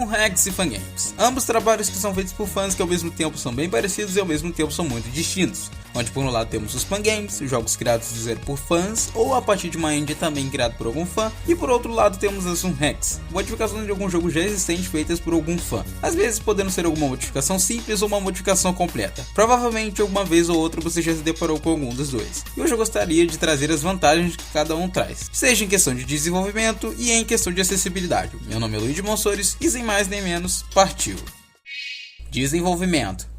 Hacks e fangames. Ambos trabalhos que são feitos por fãs que ao mesmo tempo são bem parecidos e ao mesmo tempo são muito distintos. Onde por um lado temos os fangames, jogos criados do zero por fãs ou a partir de uma engine também criado por algum fã, e por outro lado temos as Hacks, modificações de algum jogo já existente feitas por algum fã, às vezes podendo ser alguma modificação simples ou uma modificação completa. Provavelmente alguma vez ou outra você já se deparou com algum dos dois, e hoje eu gostaria de trazer as vantagens que cada um traz, seja em questão de desenvolvimento e em questão de acessibilidade. Meu nome é Luiz de Monsores e sem mais nem menos, partiu! Desenvolvimento.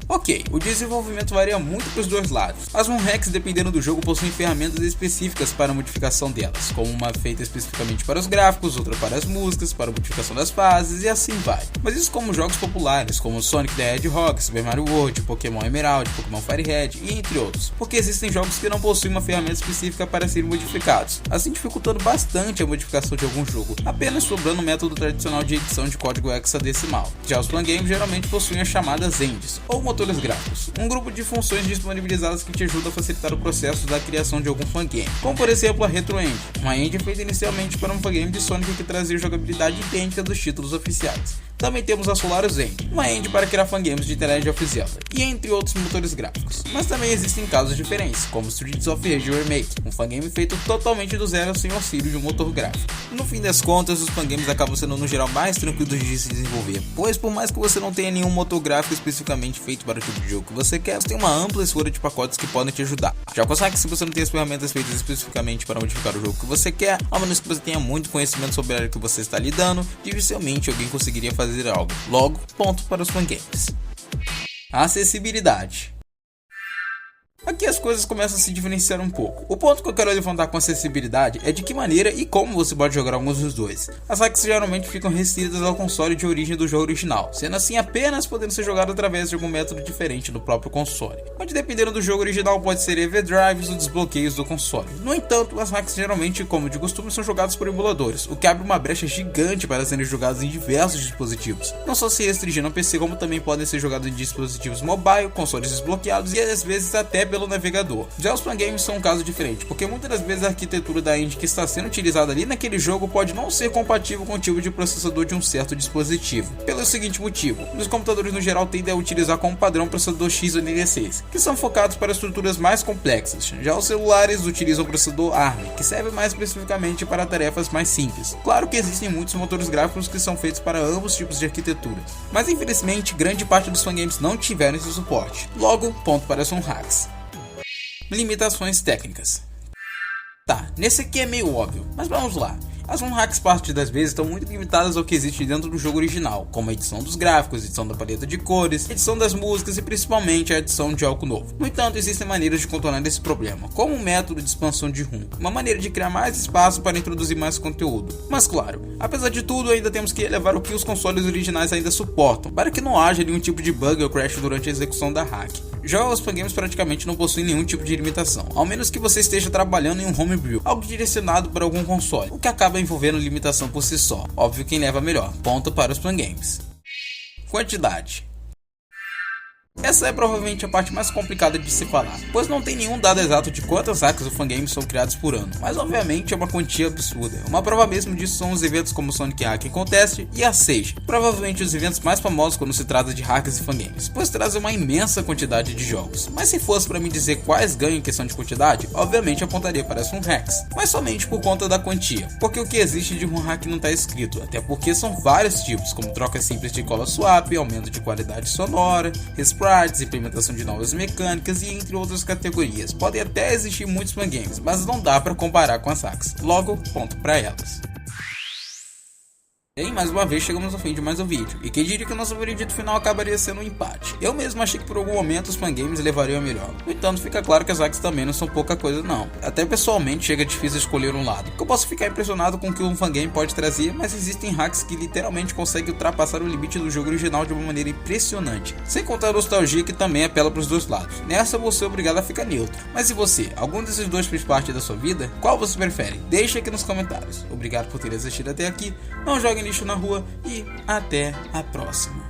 Ok, o desenvolvimento varia muito para os dois lados. As Hacks, dependendo do jogo, possuem ferramentas específicas para a modificação delas, como uma feita especificamente para os gráficos, outra para as músicas, para a modificação das fases e assim vai. Mas isso como jogos populares, como Sonic the Hedgehog, Super Mario World, Pokémon Emerald, Pokémon Fire Red e entre outros, porque existem jogos que não possuem uma ferramenta específica para serem modificados, assim dificultando bastante a modificação de algum jogo, apenas sobrando o método tradicional de edição de código hexadecimal. Já os fangames geralmente possuem as chamadas engines, ou motores gráficos, um grupo de funções disponibilizadas que te ajuda a facilitar o processo da criação de algum fangame, como por exemplo a Retro Engine, uma engine feita inicialmente para um fangame de Sonic que trazia jogabilidade idêntica dos títulos oficiais. Também temos a Solaris Engine, uma engine para criar fangames de The Legend of Zelda, e entre outros motores gráficos. Mas também existem casos diferentes, como Streets of Rage Remake, um fangame feito totalmente do zero sem auxílio de um motor gráfico. No fim das contas, os fangames acabam sendo no geral mais tranquilos de se desenvolver, pois por mais que você não tenha nenhum motor gráfico especificamente feito para o tipo de jogo que você quer, você tem uma ampla escolha de pacotes que podem te ajudar. Já com que se você não tem as ferramentas feitas especificamente para modificar o jogo que você quer, a menos que você tenha muito conhecimento sobre a área que você está lidando, dificilmente alguém conseguiria fazer algo. Logo, ponto para os fangames. Acessibilidade. Aqui as coisas começam a se diferenciar um pouco. O ponto que eu quero levantar com acessibilidade é de que maneira e como você pode jogar alguns dos dois. As hacks geralmente ficam restritas ao console de origem do jogo original, sendo assim apenas podendo ser jogado através de algum método diferente do próprio console, onde dependendo do jogo original pode ser everdrives ou desbloqueios do console. No entanto, as hacks geralmente, como de costume, são jogadas por emuladores, o que abre uma brecha gigante para serem jogadas em diversos dispositivos, não só se restringindo ao PC, como também podem ser jogados em dispositivos mobile, consoles desbloqueados e às vezes até pelo navegador. Já os fangames são um caso diferente, porque muitas das vezes a arquitetura da engine que está sendo utilizada ali naquele jogo pode não ser compatível com o tipo de processador de um certo dispositivo. Pelo seguinte motivo, os computadores no geral tendem a utilizar como padrão o processador x86, que são focados para estruturas mais complexas. Já os celulares utilizam o processador ARM, que serve mais especificamente para tarefas mais simples. Claro que existem muitos motores gráficos que são feitos para ambos tipos de arquiteturas, mas infelizmente grande parte dos fangames não tiveram esse suporte. Logo, ponto para as Hacks. Limitações técnicas. Tá, nesse aqui é meio óbvio, mas vamos lá. As hacks parte das vezes estão muito limitadas ao que existe dentro do jogo original, como a edição dos gráficos, edição da paleta de cores, edição das músicas e principalmente a edição de algo novo. No entanto, existem maneiras de contornar esse problema, como um método de expansão de ROM, uma maneira de criar mais espaço para introduzir mais conteúdo. Mas claro, apesar de tudo, ainda temos que elevar o que os consoles originais ainda suportam, para que não haja nenhum tipo de bug ou crash durante a execução da hack. Já os fangames praticamente não possuem nenhum tipo de limitação, ao menos que você esteja trabalhando em um homebrew, algo direcionado para algum console, o que acaba envolvendo limitação por si só. Óbvio quem leva melhor, ponto para os fangames. Quantidade. Essa é provavelmente a parte mais complicada de se falar, pois não tem nenhum dado exato de quantas hacks ou fangames são criados por ano, mas obviamente é uma quantia absurda. Uma prova mesmo disso são os eventos como Sonic Hacking Contest e a Sage, provavelmente os eventos mais famosos quando se trata de hacks e fangames, pois trazem uma imensa quantidade de jogos. Mas se fosse para me dizer quais ganham em questão de quantidade, obviamente apontaria para as hacks, mas somente por conta da quantia, porque o que existe de hack não está escrito, até porque são vários tipos, como troca simples de cola swap, aumento de qualidade sonora, implementação de novas mecânicas e entre outras categorias. Podem até existir muitos fangames, mas não dá para comparar com as hacks. Logo, ponto para elas. E mais uma vez chegamos ao fim de mais um vídeo, e quem diria que o nosso veredito final acabaria sendo um empate. Eu mesmo achei que por algum momento os fangames levariam a melhor. No entanto, fica claro que as hacks também não são pouca coisa não. Até pessoalmente chega difícil escolher um lado, porque eu posso ficar impressionado com o que um fangame pode trazer, mas existem hacks que literalmente conseguem ultrapassar o limite do jogo original de uma maneira impressionante. Sem contar a nostalgia que também apela para os dois lados. Nessa você é obrigado a ficar neutro. Mas e você? Algum desses dois fez parte da sua vida? Qual você prefere? Deixe aqui nos comentários. Obrigado por ter assistido até aqui. Não jogue lixo na rua e até a próxima.